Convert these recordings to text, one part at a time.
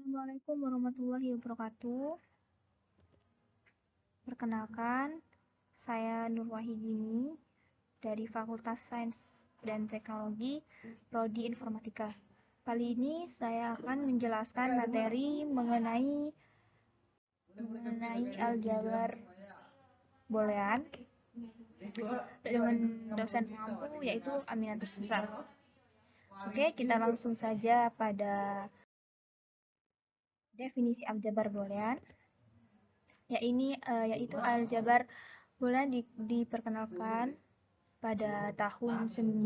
Assalamualaikum warahmatullahi wabarakatuh. Perkenalkan, saya Nur Wahidini dari Fakultas Sains dan Teknologi, Prodi Informatika. Kali ini saya akan menjelaskan materi mengenai aljabar boolean dengan dosen pengampu yaitu Aminatus Sutra. Oke, kita langsung saja pada definisi aljabar boolean. Yaitu aljabar boolean diperkenalkan pada tahun 19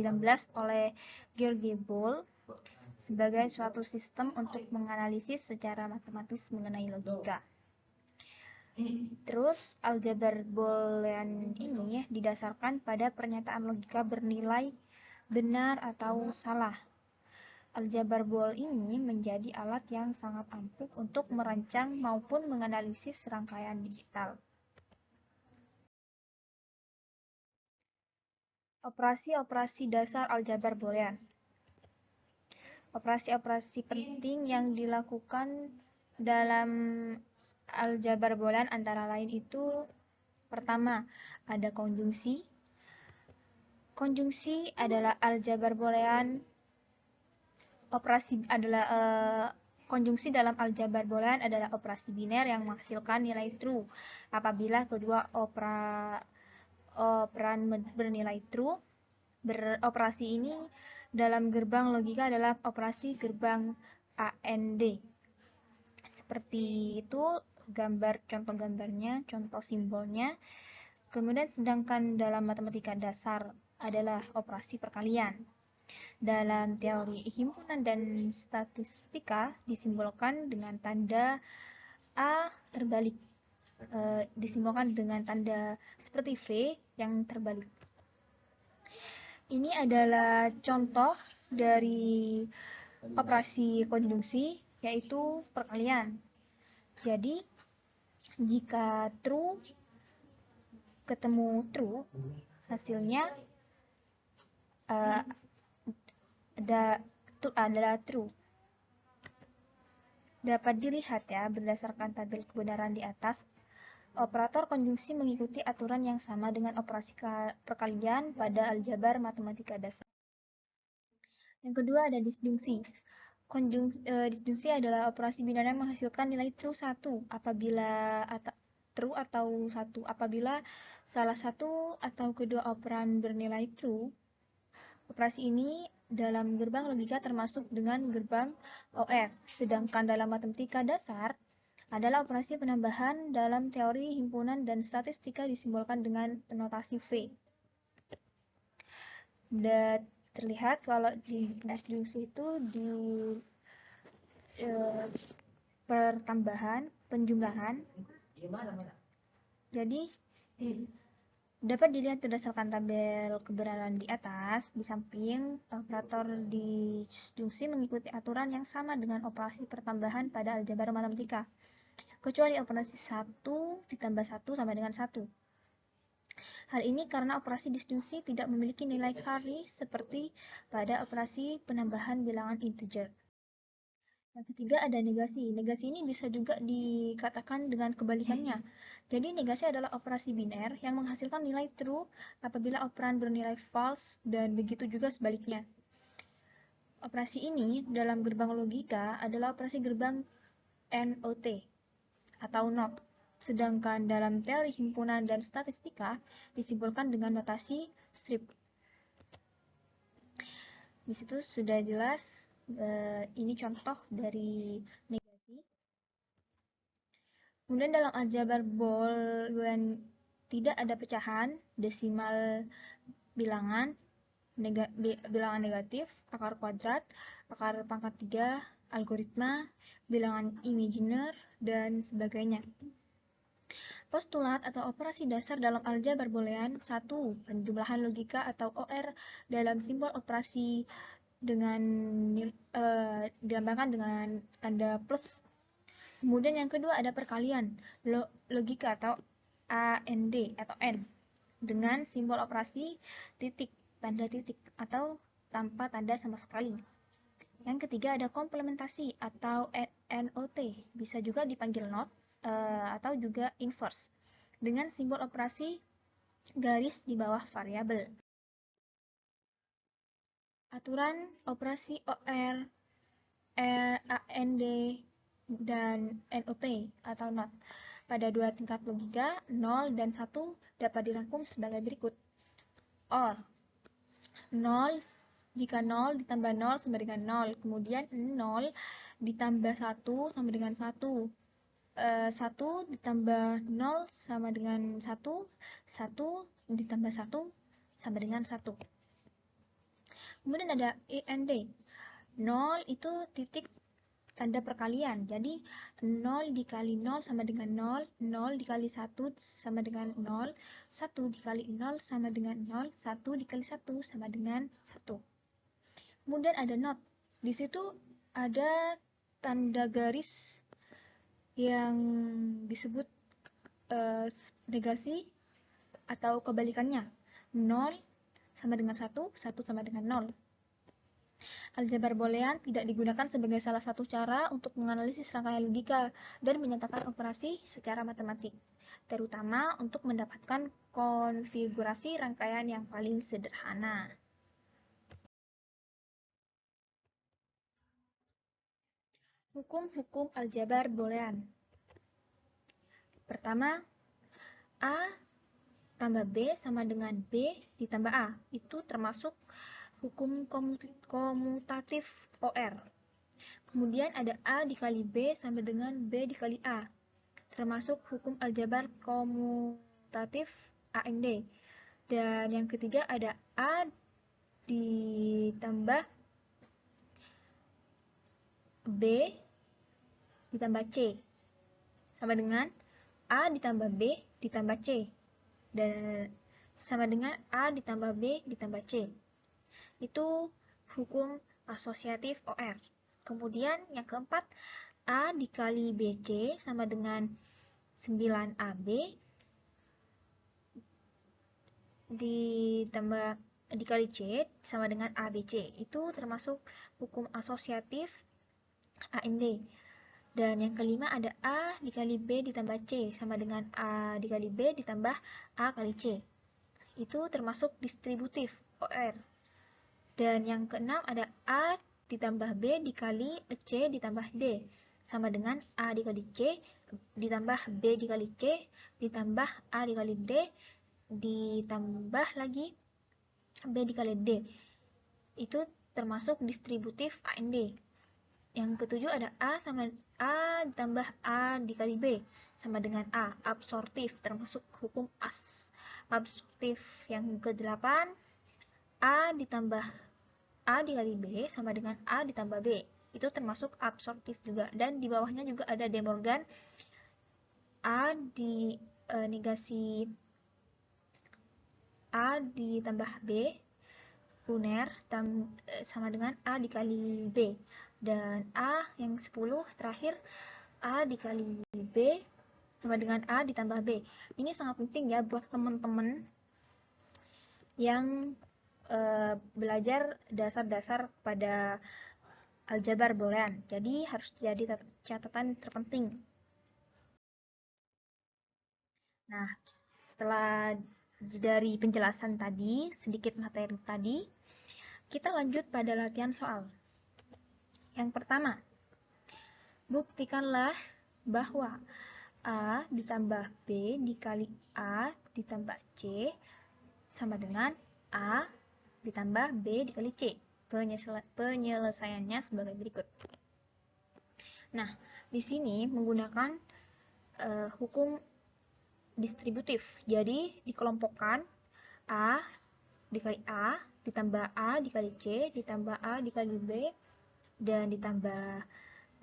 oleh George Boole sebagai suatu sistem untuk menganalisis secara matematis mengenai logika. Terus, aljabar boolean ini didasarkan pada pernyataan logika bernilai benar atau salah. Aljabar Boole ini menjadi alat yang sangat ampuh untuk merancang maupun menganalisis rangkaian digital. Operasi-operasi dasar aljabar boolean. Operasi-operasi penting yang dilakukan dalam aljabar boolean antara lain itu, pertama, ada konjungsi. Konjungsi adalah aljabar boolean. Konjungsi dalam aljabar boolean adalah operasi biner yang menghasilkan nilai true apabila kedua operan bernilai true. Operasi ini dalam gerbang logika adalah operasi gerbang AND. Seperti itu contoh gambarnya, contoh simbolnya. Kemudian sedangkan dalam matematika dasar adalah operasi perkalian. Dalam teori himpunan dan statistika disimbolkan dengan tanda A terbalik. Disimbolkan dengan tanda seperti V yang terbalik. Ini adalah contoh dari operasi konjungsi, yaitu perkalian. Jadi, jika true ketemu true, hasilnya adalah true. Dapat dilihat ya, berdasarkan tabel kebenaran di atas, operator konjungsi mengikuti aturan yang sama dengan operasi perkalian pada aljabar matematika dasar. Yang kedua ada disjungsi. Disjungsi adalah operasi biner yang menghasilkan nilai true 1 apabila true atau 1 apabila salah satu atau kedua operan bernilai true. Operasi ini dalam gerbang logika termasuk dengan gerbang OR, sedangkan dalam matematika dasar adalah operasi penambahan. Dalam teori himpunan dan statistika disimbolkan dengan notasi V. Dan terlihat kalau di disjungsi itu di pertambahan, penjumlahan. Jadi dapat dilihat berdasarkan tabel kebenaran di atas, di samping operator disjungsi mengikuti aturan yang sama dengan operasi pertambahan pada aljabar matematika, kecuali operasi 1 ditambah 1 sama dengan 1. Hal ini karena operasi disjungsi tidak memiliki nilai carry seperti pada operasi penambahan bilangan integer. Yang ketiga ada negasi. Negasi ini bisa juga dikatakan dengan kebalikannya. Jadi negasi adalah operasi biner yang menghasilkan nilai true apabila operan bernilai false dan begitu juga sebaliknya. Operasi ini dalam gerbang logika adalah operasi gerbang NOT atau NOT. Sedangkan dalam teori himpunan dan statistika disimbolkan dengan notasi strip. Di situ sudah jelas. Ini contoh dari negasi. Kemudian dalam aljabar boolean tidak ada pecahan, desimal bilangan, bilangan negatif, akar kuadrat, akar pangkat 3, algoritma, bilangan imaginer, dan sebagainya. Postulat atau operasi dasar dalam aljabar boolean 1. Penjumlahan logika atau OR dalam simbol operasi dilambangkan dengan tanda plus. Kemudian yang kedua ada perkalian logika atau AND atau N dengan simbol operasi titik, tanda titik atau tanpa tanda sama sekali. Yang ketiga ada komplementasi atau NOT, bisa juga dipanggil NOT atau juga inverse, dengan simbol operasi garis di bawah variabel. Aturan operasi OR, AND, dan NOT atau NOT pada dua tingkat logika 0 dan 1 dapat dirangkum sebagai berikut. OR 0, jika 0 ditambah 0 sama dengan 0, kemudian 0 ditambah 1 sama dengan 1, 1 ditambah 0 sama dengan 1, 1 ditambah 1 sama dengan 1. Kemudian ada AND, 0 itu titik tanda perkalian, jadi 0 dikali 0 sama dengan 0, 0 dikali 1 sama dengan 0, 1 dikali 0 sama dengan 0, 1 dikali 1 sama dengan 1. Kemudian ada NOT, di situ ada tanda garis yang disebut negasi atau kebalikannya, 0 sama dengan 1, 1 sama dengan 0. Aljabar boolean tidak digunakan sebagai salah satu cara untuk menganalisis rangkaian logika dan menyatakan operasi secara matematik, terutama untuk mendapatkan konfigurasi rangkaian yang paling sederhana. Hukum-hukum aljabar boolean. Pertama, A tambah B sama dengan B ditambah A. Itu termasuk hukum komutatif OR. Kemudian ada A dikali B sama dengan B dikali A. Termasuk hukum aljabar komutatif AND. Dan yang ketiga ada A ditambah B ditambah C sama dengan A ditambah B ditambah C, dan sama dengan A ditambah B ditambah C. Itu hukum asosiatif OR. Kemudian yang keempat, A dikali BC sama dengan 9AB ditambah dikali C sama dengan ABC. Itu termasuk hukum asosiatif AND. Dan yang kelima ada A dikali B ditambah C sama dengan A dikali B ditambah A kali C. Itu termasuk distributif OR. Dan yang keenam ada A ditambah B dikali C ditambah D sama dengan A dikali C ditambah B dikali C ditambah A dikali D ditambah lagi B dikali D. Itu termasuk distributif AND. Yang ketujuh ada A sama A ditambah A dikali B sama dengan A, absorptif, termasuk hukum absorptif. Yang kedelapan, A ditambah A dikali B sama dengan A ditambah B, itu termasuk absorptif juga. Dan di bawahnya juga ada De Morgan, A di negasi A ditambah B, lunar sama dengan A dikali B. Dan A yang 10 terakhir, A dikali B sama dengan A ditambah B. Ini sangat penting ya buat teman-teman yang belajar dasar-dasar pada aljabar boolean. Jadi harus jadi catatan terpenting. Nah, setelah dari penjelasan tadi, sedikit materi tadi, kita lanjut pada latihan soal. Yang pertama, buktikanlah bahwa A ditambah B dikali A ditambah C sama dengan A ditambah B dikali C. Penyelesaiannya sebagai berikut. Nah, di sini menggunakan hukum distributif. Jadi, dikelompokkan A dikali A ditambah A dikali C ditambah A dikali B dan ditambah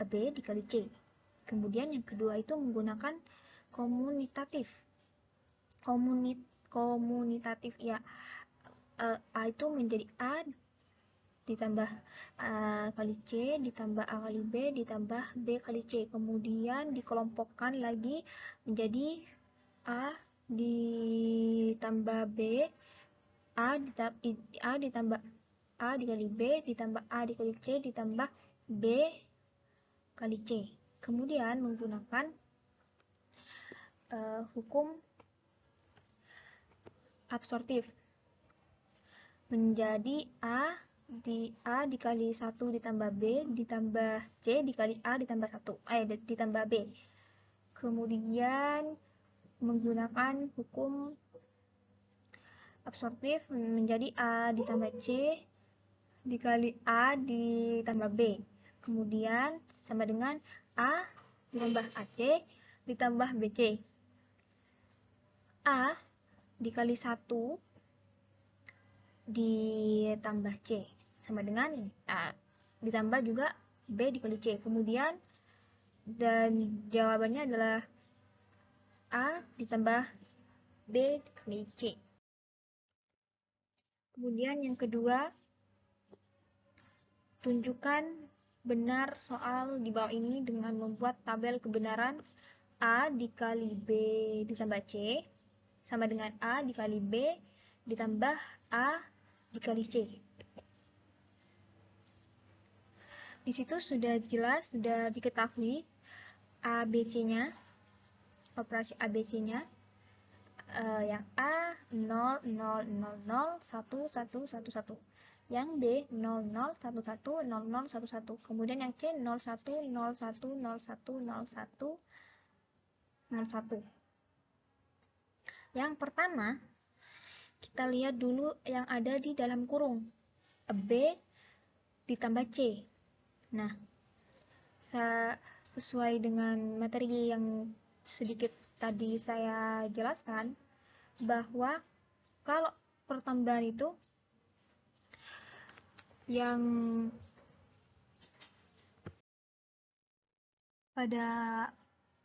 B dikali C. Kemudian yang kedua itu menggunakan komunitatif. Komunitatif ya, A itu menjadi A ditambah A kali C ditambah A kali B ditambah B kali C. Kemudian dikelompokkan lagi menjadi A ditambah B, A ditambah A dikali B ditambah A dikali C ditambah B kali C. Kemudian menggunakan hukum absorptif menjadi A dikali 1 ditambah B ditambah C dikali A ditambah 1 ditambah B. Kemudian menggunakan hukum absorptif menjadi A ditambah C dikali A ditambah B. Kemudian sama dengan A ditambah AC ditambah BC. A dikali 1 ditambah C sama dengan ini. Ditambah juga B dikali C. Kemudian dan jawabannya adalah A ditambah B dikali C. Kemudian yang kedua, tunjukkan benar soal di bawah ini dengan membuat tabel kebenaran A dikali B ditambah C sama dengan A dikali B ditambah A dikali C. Di situ sudah jelas, sudah diketahui ABC-nya, operasi ABC-nya. Yang A 0 0 0 0 1 1 1 1. Yang B 0 0 1 1 0 0 1 1. Kemudian yang C 0 1 0 1 0 1 0 1 0 1. Yang pertama, kita lihat dulu yang ada di dalam kurung. B ditambah C. Nah, sesuai dengan materi yang sedikit tadi saya jelaskan, bahwa kalau pertambahan itu yang pada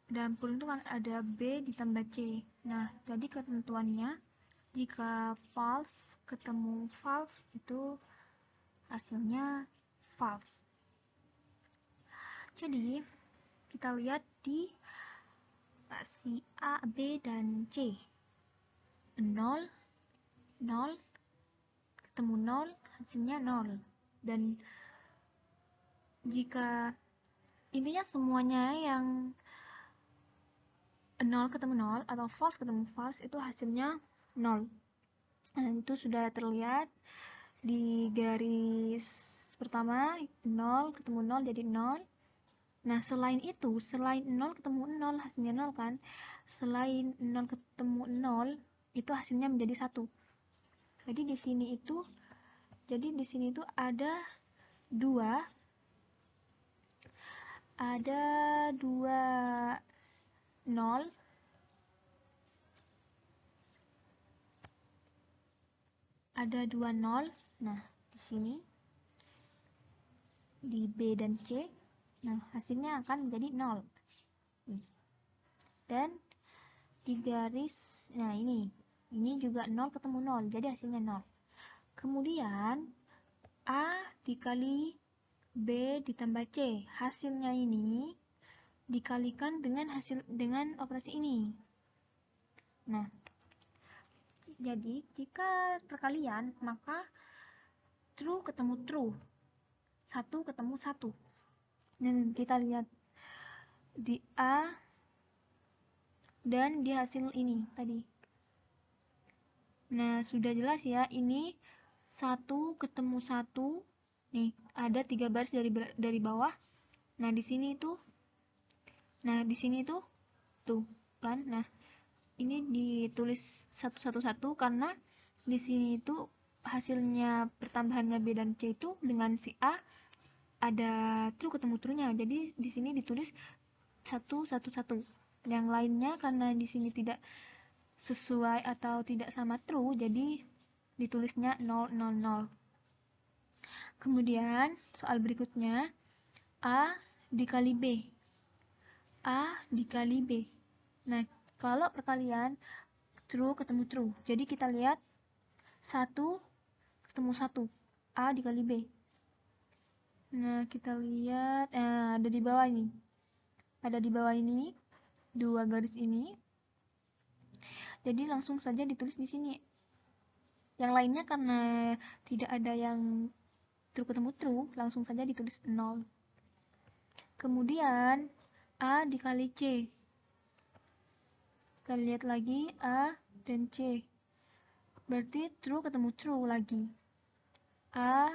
dalam kurung itu kan ada B ditambah C. Nah, jadi ketentuannya jika false ketemu false itu hasilnya false. Jadi kita lihat di si A, B, dan C. 0 0 ketemu 0 hasilnya 0. Dan jika intinya semuanya yang 0 ketemu 0 atau false ketemu false itu hasilnya 0. Nah, itu sudah terlihat di garis pertama 0 ketemu 0 jadi 0. Nah, selain itu, selain 0 ketemu 0 hasilnya 0 kan. Selain 0 ketemu 0 itu hasilnya menjadi 1. Jadi di sini itu ada dua 0. Ada 2 0. Nah, di sini di B dan C. Nah, hasilnya akan menjadi 0. Dan di garis, nah ini juga 0 ketemu 0, jadi hasilnya 0. Kemudian A dikali B ditambah C, hasilnya ini dikalikan dengan operasi ini. Nah, jadi jika perkalian maka true ketemu true, 1 ketemu 1. Dan kita lihat di A dan di hasil ini tadi. Nah, sudah jelas ya, ini 1 ketemu 1. Nih, ada 3 baris dari bawah. Nah, di sini tuh tuh kan. Nah, ini ditulis 111 karena di sini itu hasilnya pertambahannya B dan C itu dengan si A ada true ketemu true-nya. Jadi di sini ditulis 111. Yang lainnya karena di sini tidak sesuai atau tidak sama true, jadi ditulisnya 000. Kemudian soal berikutnya, A dikali B. A dikali B. Nah, kalau perkalian true ketemu true. Jadi kita lihat 1 ketemu 1. A dikali B. Nah, kita lihat ada di bawah ini. Ada di bawah ini 2 garis ini. Jadi langsung saja ditulis di sini. Yang lainnya karena tidak ada yang true ketemu true, langsung saja ditulis 0. Kemudian A dikali C. Kita lihat lagi A dan C. Berarti true ketemu true lagi. A,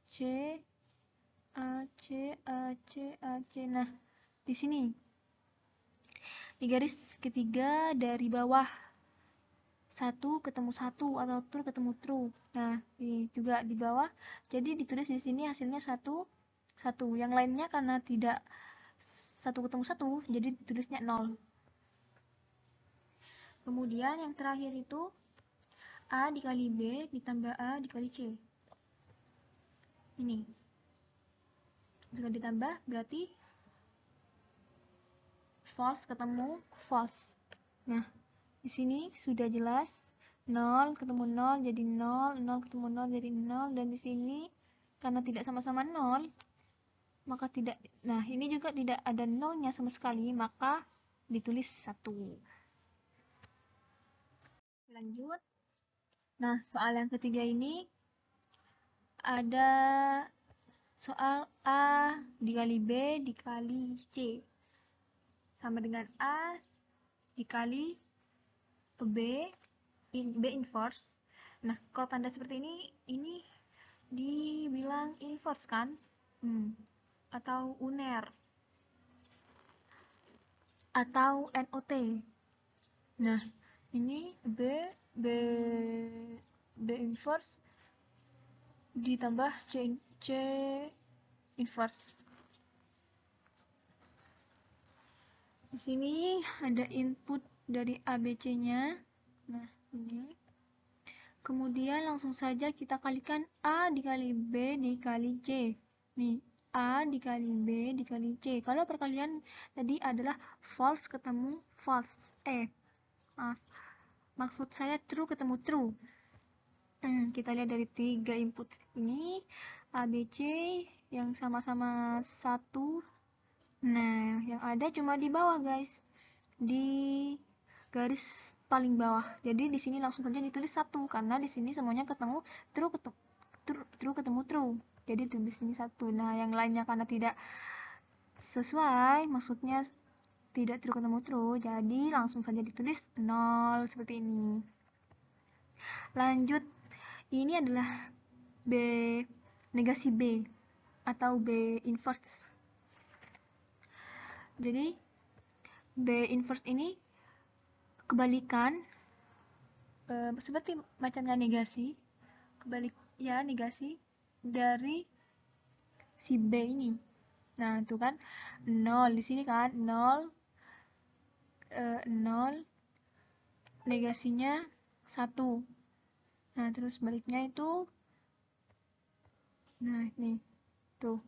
C, A, C, A, C, A, C. Nah, di sini. Di garis ketiga dari bawah. 1 ketemu 1 atau true ketemu true. Nah, ini juga di bawah. Jadi ditulis di sini hasilnya 1, 1. Yang lainnya karena tidak 1 ketemu 1, jadi ditulisnya 0. Kemudian yang terakhir itu A dikali B ditambah A dikali C. Ini. Jika ditambah berarti false ketemu false. Nah, di sini sudah jelas 0 ketemu 0 jadi 0, 0 ketemu 0 jadi 0, dan di sini karena tidak sama-sama 0, maka tidak. Nah, ini juga tidak ada nolnya sama sekali, maka ditulis 1. Lanjut. Nah, soal yang ketiga ini ada soal A dikali B dikali C sama dengan A dikali B inverse. Nah, kalau tanda seperti ini dibilang inverse kan? Atau UNER atau NOT. Nah, ini B inverse ditambah C inverse. Di sini ada input dari ABC-nya. Nah, ini. Kemudian langsung saja kita kalikan A dikali B dikali C. Nih, A dikali B dikali C. Kalau perkalian tadi adalah false ketemu false. Maksud saya true ketemu true. Kita lihat dari 3 input ini, A, B, C yang sama-sama 1. Nah, yang ada cuma di bawah, guys. Di garis paling bawah. Jadi di sini langsung saja ditulis 1 karena di sini semuanya ketemu true ketemu true. Jadi tulis sini 1. Nah, yang lainnya karena tidak sesuai, maksudnya tidak true ketemu true, jadi langsung saja ditulis 0 seperti ini. Lanjut, ini adalah B negasi B atau B inverse. Jadi B inverse ini kebalikan seperti macamnya negasi, kebalik ya negasi dari si B ini. Nah, itu kan 0 di sini kan 0 negasinya 1. Nah, terus baliknya itu nah, ini tuh.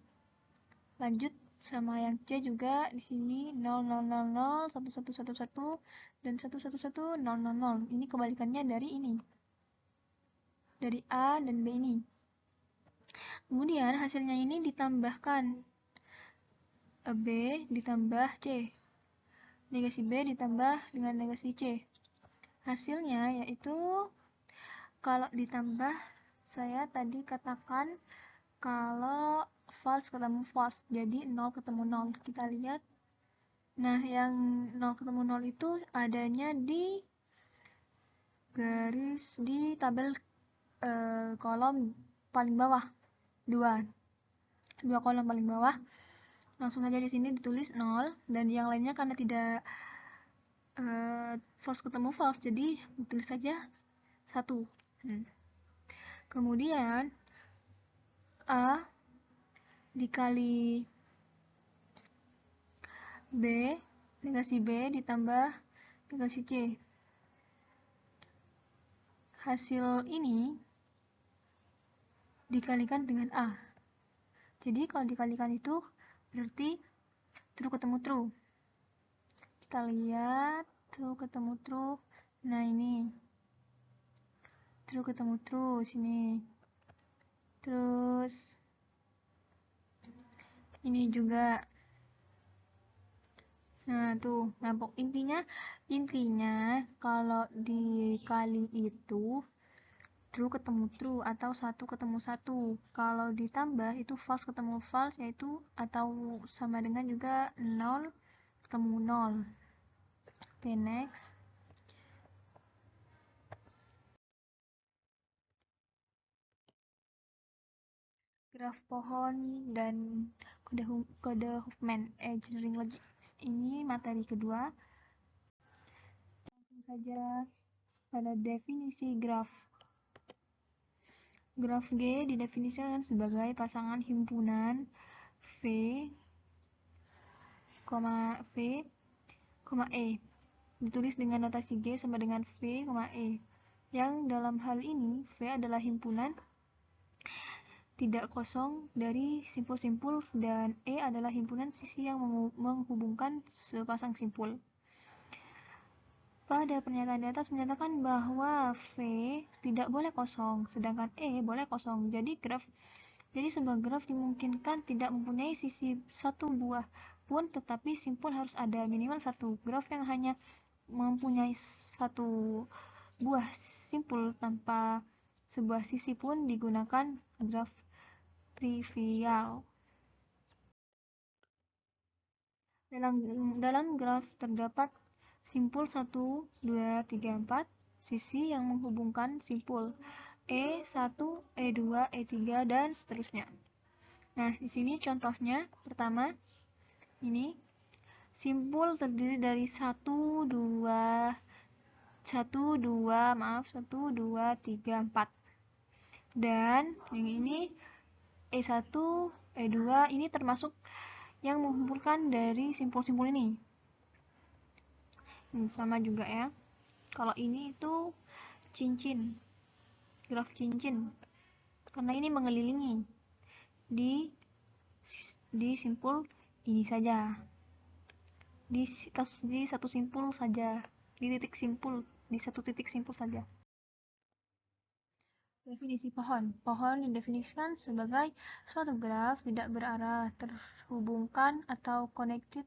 Lanjut sama yang C juga di sini 0 0 0 0 1 1 1 1 dan 1 1 1 0 0 0. Ini kebalikannya dari ini. Dari A dan B ini. Kemudian hasilnya ini ditambahkan B ditambah C. Negasi B ditambah dengan negasi C. Hasilnya yaitu kalau ditambah, saya tadi katakan kalau false ketemu false, jadi 0 ketemu 0. Kita lihat. Nah, yang 0 ketemu 0 itu adanya di garis di tabel kolom paling bawah. Dua kolom paling bawah. Langsung saja di sini ditulis 0, dan yang lainnya karena tidak false ketemu false, jadi ditulis saja 1. Kemudian A dikali B, negasi B ditambah negasi C. Hasil ini dikalikan dengan A. Jadi kalau dikalikan itu berarti true ketemu true. Kita lihat true ketemu true. Nah, ini true ketemu true sini. Terus ini juga. Nah, tuh. Nah, intinya kalau dikali itu true ketemu true atau 1 ketemu 1. Kalau ditambah itu false ketemu false, yaitu atau sama dengan juga 0 ketemu 0. Oke, next. Graf pohon dan kode Huffman Engineering Logic. Ini materi kedua. Langsung saja pada definisi graf. Graf G didefinisikan sebagai pasangan himpunan V, E. Ditulis dengan notasi G sama dengan V, E. Yang dalam hal ini V adalah himpunan tidak kosong dari simpul-simpul dan E adalah himpunan sisi yang menghubungkan sepasang simpul. Pada pernyataan di atas menyatakan bahwa V tidak boleh kosong, sedangkan E boleh kosong. Jadi sebuah graf dimungkinkan tidak mempunyai sisi satu buah pun, tetapi simpul harus ada minimal satu. Graf yang hanya mempunyai satu buah simpul tanpa sebuah sisi pun digunakan graf trivial. Dalam graf terdapat simpul 1, 2, 3, 4, sisi yang menghubungkan simpul E1, E2, E3, dan seterusnya. Nah, di sini contohnya pertama, ini simpul terdiri dari 1, 2, 3, 4. Dan yang ini E1, E2 ini termasuk yang mengumpulkan dari simpul-simpul ini. Sama juga ya. Kalau ini itu cincin, graf cincin, karena ini mengelilingi di simpul ini saja, di satu simpul saja, di satu titik simpul saja. Definisi pohon. Pohon didefinisikan sebagai suatu graf tidak berarah, terhubungkan atau connected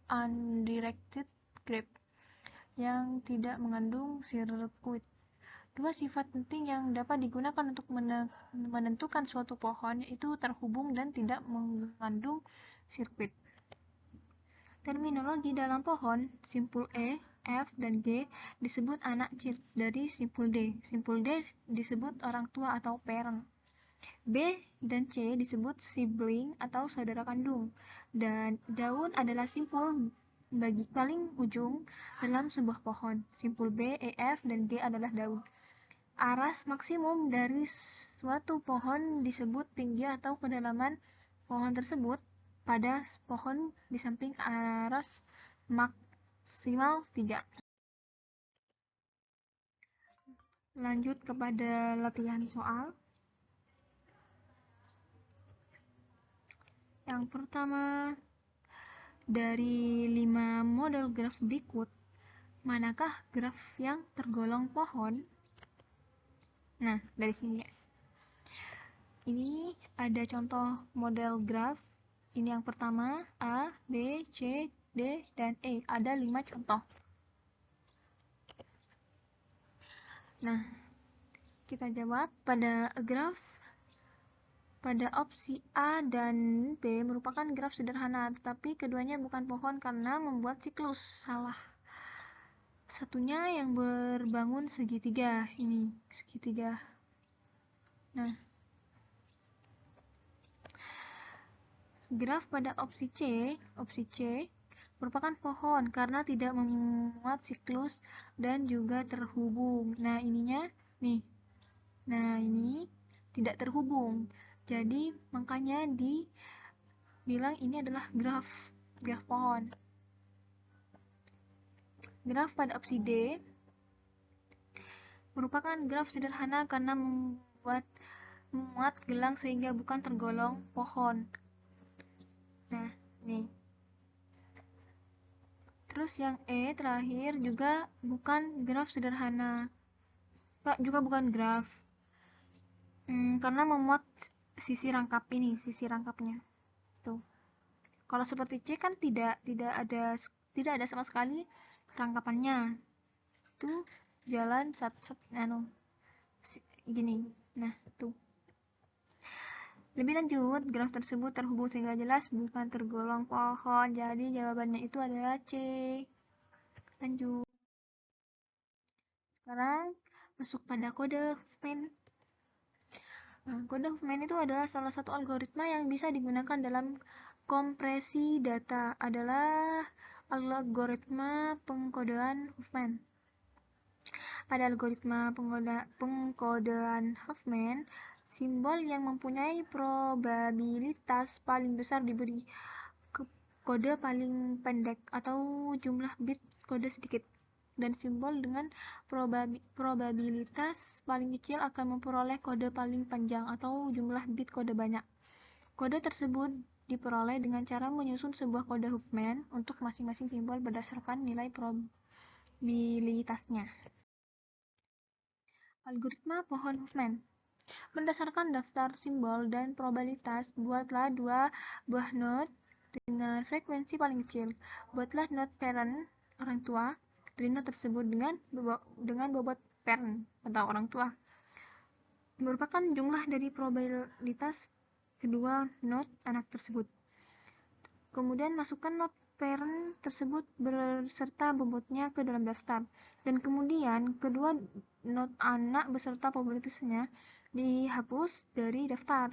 undirected graph yang tidak mengandung sirkuit. Dua sifat penting yang dapat digunakan untuk menentukan suatu pohon yaitu terhubung dan tidak mengandung sirkuit. Terminologi dalam pohon, simpul E, F, dan G disebut anak dari simpul D. Simpul D disebut orang tua atau parent. B dan C disebut sibling atau saudara kandung. Dan daun adalah simpul bagi paling ujung dalam sebuah pohon. Simpul B, E, F, dan G adalah daun. Aras maksimum dari suatu pohon disebut tinggi atau kedalaman pohon tersebut pada pohon di samping aras maksimal 3. Lanjut kepada latihan soal. Yang pertama, dari 5 model graf berikut, manakah graf yang tergolong pohon? Nah, dari sini guys. Ini ada contoh model graf. Ini yang pertama, A, B, C, D, dan E. Ada 5 contoh. Nah, kita jawab pada graf pada opsi A dan B merupakan graf sederhana, tetapi keduanya bukan pohon karena membuat siklus. Salah satunya yang berbangun segitiga. Ini segitiga. Nah, graf pada opsi C merupakan pohon karena tidak memuat siklus dan juga terhubung. Nah, ininya nih. Nah, ini tidak terhubung. Jadi, makanya dibilang ini adalah graf pohon. Graf pada opsi D merupakan graf sederhana karena memuat gelang sehingga bukan tergolong pohon. Nah, nih. Terus yang E terakhir juga bukan graf sederhana. Juga bukan graf. Karena memuat sisi rangkapnya. Tuh. Kalau seperti C kan tidak ada sama sekali rangkapannya. Itu jalan gini. Nah, tuh. Lebih lanjut, graf tersebut terhubung sehingga jelas bukan tergolong pohon. Jadi jawabannya itu adalah C. Lanjut. Sekarang masuk pada kode Huffman. Nah, kode Huffman itu adalah salah satu algoritma yang bisa digunakan dalam kompresi data. Adalah algoritma pengkodean Huffman. Pada algoritma pengkodean Huffman, simbol yang mempunyai probabilitas paling besar diberi kode paling pendek atau jumlah bit kode sedikit, dan simbol dengan probabilitas paling kecil akan memperoleh kode paling panjang atau jumlah bit kode banyak. Kode tersebut diperoleh dengan cara menyusun sebuah kode Huffman untuk masing-masing simbol berdasarkan nilai probabilitasnya. Algoritma pohon Huffman. Berdasarkan daftar simbol dan probabilitas, buatlah dua buah node dengan frekuensi paling kecil. Buatlah node parent orang tua dari node tersebut dengan bobot parent atau orang tua merupakan jumlah dari probabilitas kedua node anak tersebut. Kemudian masukkan node parent tersebut beserta bobotnya ke dalam daftar, dan kemudian kedua node anak beserta probabilitasnya dihapus dari daftar.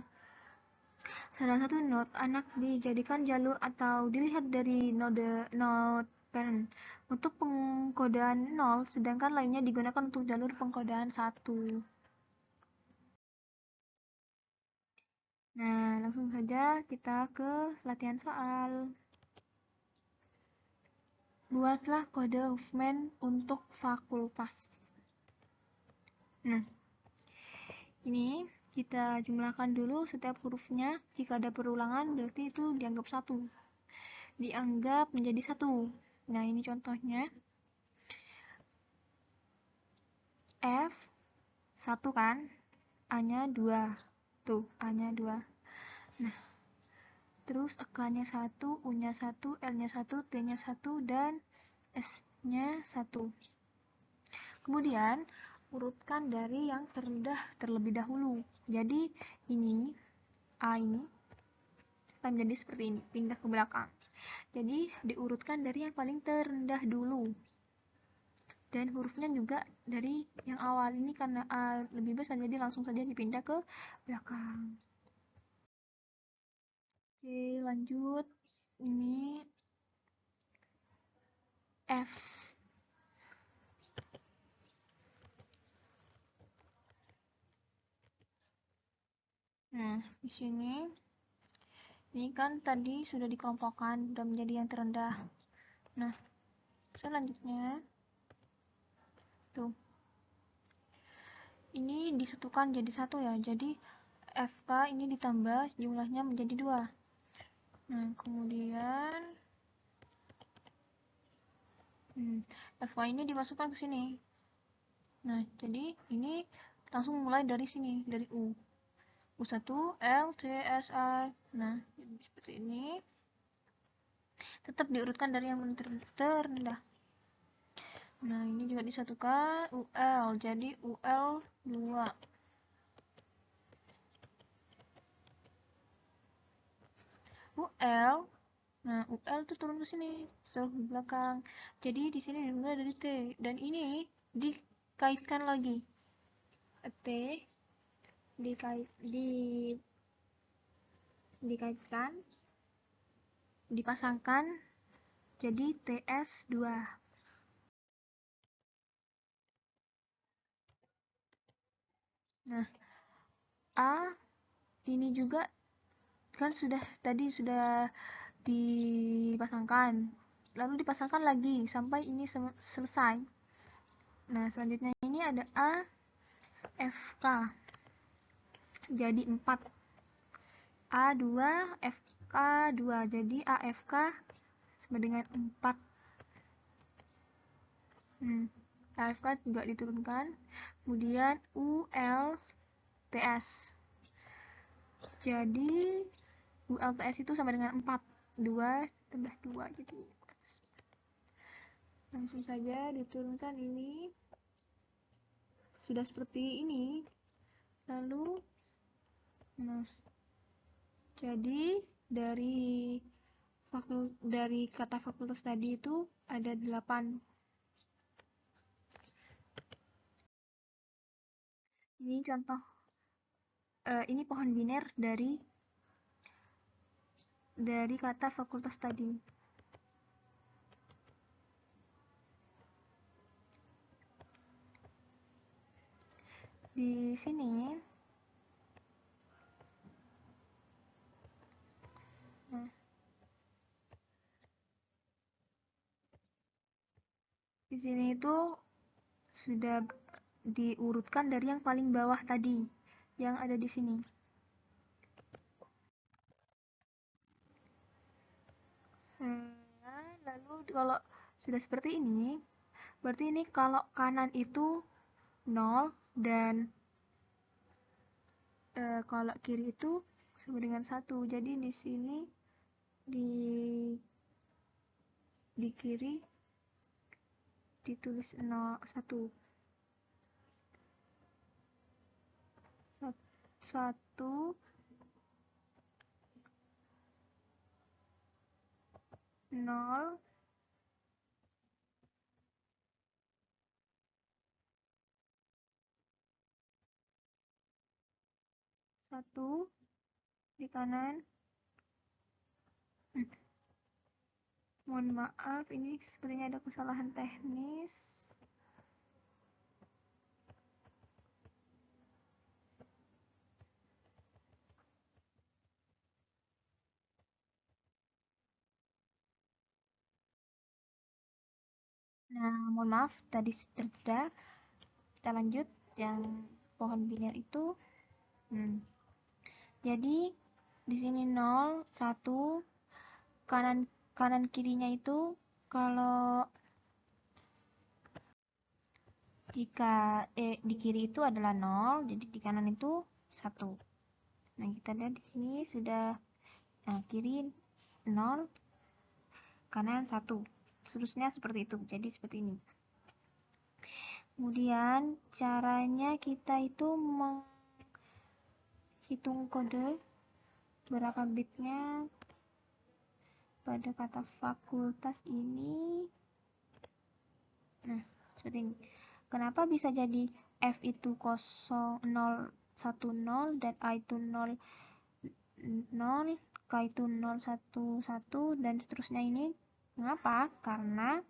Salah satu node anak dijadikan jalur atau dilihat dari node parent untuk pengkodean 0, sedangkan lainnya digunakan untuk jalur pengkodean 1. Nah, langsung saja kita ke latihan soal. Buatlah kode Huffman untuk fakultas. Nah, ini kita jumlahkan dulu setiap hurufnya. Jika ada perulangan, berarti itu dianggap 1. Dianggap menjadi 1. Nah, ini contohnya. F 1 kan? A-nya 2. Tuh, A-nya 2. Nah, terus E-nya 1, U-nya 1, L-nya 1, T-nya 1, dan S-nya 1. Kemudian, urutkan dari yang terendah terlebih dahulu. Jadi, ini, A ini, akan menjadi seperti ini, pindah ke belakang. Jadi, diurutkan dari yang paling terendah dulu. Dan hurufnya juga dari yang awal ini, karena A lebih besar, jadi langsung saja dipindah ke belakang. Oke, lanjut. Ini F. Nah, di sini ini kan tadi sudah dikelompokkan, sudah menjadi yang terendah. Nah, selanjutnya tuh. Ini disatukan jadi 1 ya. Jadi FK ini ditambah jumlahnya menjadi 2. Nah, kemudian FK ini dimasukkan ke sini. Nah, jadi ini langsung mulai dari sini, dari U. U1, L, C, S, A. Nah, seperti ini. Tetap diurutkan dari yang terendah. Nah, ini juga disatukan UL. Jadi UL 2. UL. Nah, UL tuh turun ke sini, terus ke belakang. Jadi di sini dimulai dari T, dan ini dikaitkan lagi. T dikaitkan, dipasangkan jadi TS2. Nah, A ini juga kan tadi sudah dipasangkan, lalu dipasangkan lagi sampai ini selesai. Nah, selanjutnya ini ada AFK jadi 4, A2 FK2, jadi AFK sama dengan 4. AFK juga diturunkan, kemudian ULTS, jadi ULTS itu sama dengan 4, 2 tambah 2, jadi langsung saja diturunkan. Ini sudah seperti ini. Lalu, nah, jadi dari kata fakultas tadi itu ada 8. Ini contoh, ini pohon biner dari kata fakultas tadi. Di sini, nah, di sini itu sudah diurutkan dari yang paling bawah tadi, yang ada di sini. Lalu kalau sudah seperti ini, berarti ini kalau kanan itu 0 dan kalau kiri itu sama dengan 1. Jadi di sini di kiri ditulis 0 1. 1 0 1 di kanan. Mohon maaf, ini sepertinya ada kesalahan teknis. Nah, mohon maaf tadi tertunda. Kita lanjut yang pohon biner itu. Jadi di sini 0 1 kanan kirinya itu kalau jika di kiri itu adalah 0, jadi di kanan itu 1. Nah, kita lihat di sini sudah, nah, kiri 0, kanan 1. Seterusnya seperti itu. Jadi seperti ini. Kemudian caranya kita itu menghitung kode berapa bitnya pada kata fakultas ini. Nah, seperti ini. Kenapa bisa jadi F itu 0 0 1 0 dan A itu 0 0, K itu 0 1 1 dan seterusnya ini? Mengapa? Karena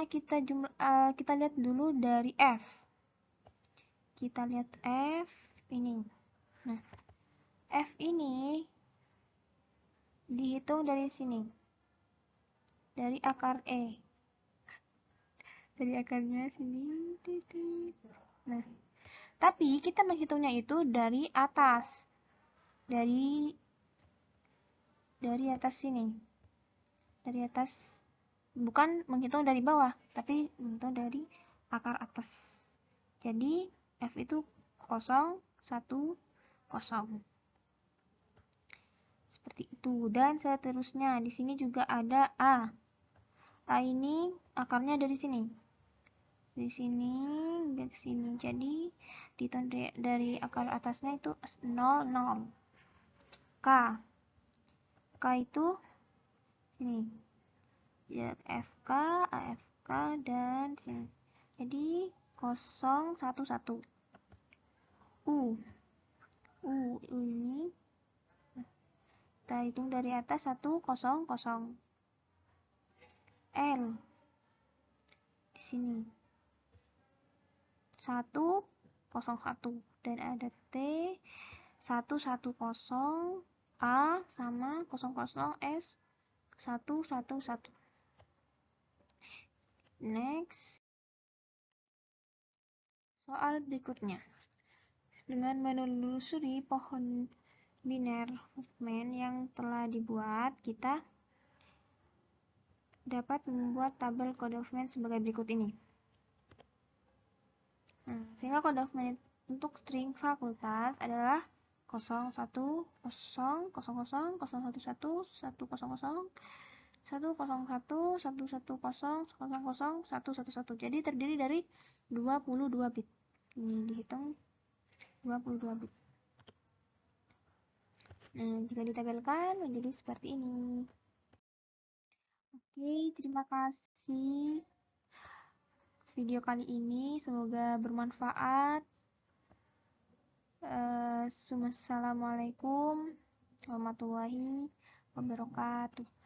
kita lihat dulu dari F. Kita lihat F ini. Nah, F ini dihitung dari sini. Dari akar E. Dari akarnya sini. Nah, tapi kita menghitungnya itu dari atas. Dari atas sini. Dari atas, bukan menghitung dari bawah, tapi menghitung dari akar atas. Jadi F itu 0 1 0. Seperti itu. Dan seterusnya di sini juga ada A. A ini akarnya dari sini. Dari sini ke sini. Jadi dihitung dari akar atasnya itu 0 0. K. K itu sini. Ya, FK, AFK dan sini. Jadi 0 1 1. U ini kita hitung dari atas 1 0 0. L di sini 1 0 1 dan ada T 1 1 0, A sama 0 0, S 1 1 1. Next, soal berikutnya. Dengan menelusuri pohon biner movement yang telah dibuat, kita dapat membuat tabel kode movement sebagai berikut ini. Nah, sehingga kode movement untuk string fakultas adalah 0 1 0 0 0 0 1 1 1 0 0 101 110 00 111. Jadi terdiri dari 22 bit. Ini dihitung 22 bit. Nah, jika ditabelkan menjadi seperti ini. Oke, terima kasih video kali ini. Semoga bermanfaat. Assalamualaikum warahmatullahi wabarakatuh.